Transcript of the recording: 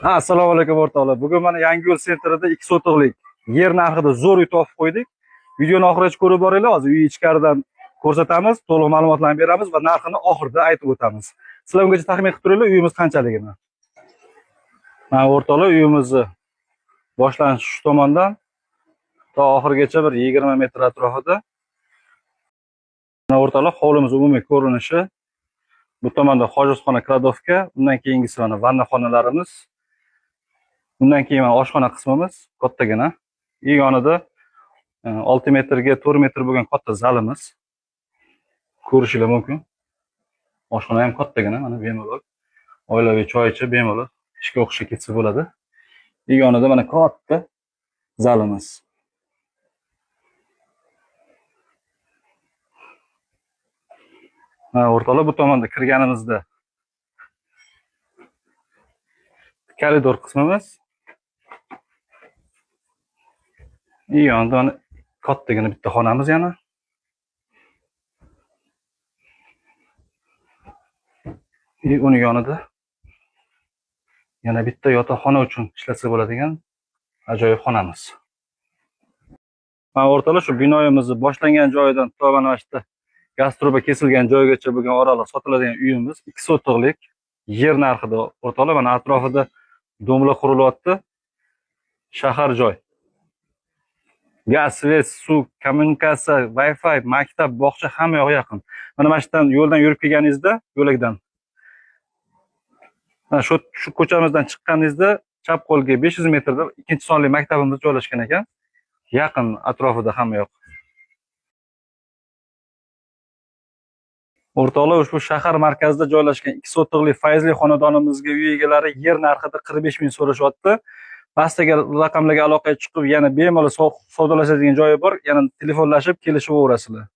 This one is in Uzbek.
Assalomu alaykum o'rtoqlar. Bugun mana Yangiyo'l sentrida 2 sotixlik yer narxida zo'r uy topib qo'ydik. Videoni oxirigacha ko'rib boringlar. Hozir uy ichkaridan ko'rsatamiz, to'liq ma'lumotlarni beramiz va narxini oxirida aytib o'tamiz. Sizlar ungacha taxmin qilib turinglar, uyimiz qanchaligini. Mana o'rtoqlar, uyimizni boshlanishi shu tomondan to oxirigacha bir 20 metr atrofida. Mana o'rtoqlar, hovlimiz umumiy ko'rinishi. Bu tomonda hojatxona, kladovka, undan keyingisi mana vanna xonalarimiz. Undan keyin mana oshxona qismimiz kattagina. Yonida 6 metrga 4 metr bo'lgan katta zalimiz. Ko'rishingiz mumkin. Oshxona ham kattagina, mana bemalol. Oilaviy choychi bemalol ishga o'qishga ketsa bo'ladi. Yonida mana katta zalimiz. O'rtoqlar, bu tomonda kirganimizda koridor qismimiz. Yonida mana kattagina bitta xonamiz yana. Uning yonida yana bitta yotoqxona uchun ishlatsa bo'ladigan ajoyib xonamiz. Mana o'rtoqlar, shu binoyimizni boshlangan joyidan to mana shu gaz truba kesilgan joygacha bo'lgan oraliq sotiladigan uyimiz 2 sotixlik yer narxida o'rtoqlar. Mana atrofida domlar qurilyapti. Shahar joy. Gaz, svet, suv, kommunikatsiya, Wi-Fi, maktab, bog'cha hamma yoq yaqin. Mana yerdan yo'ldan yurib kelganingizda, yo'lakdan shu ko'chamizdan chiqqaningizda chap qo'lga 500 metrda ikkinchi sonli maktabimiz joylashgan ekan. Yaqin atrofida hamma yoq. O'rtoqlar, ushbu shahar markazida joylashgan 2 sotixlik fayzli xonadonimizga uy egalari yer narxida 45 ming so'rashyapti. Pastdagi raqamlarga aloqaga chiqib, yana bemalol savdolashadigan joyi bor. Yana telefonlashib kelishaverasizlar.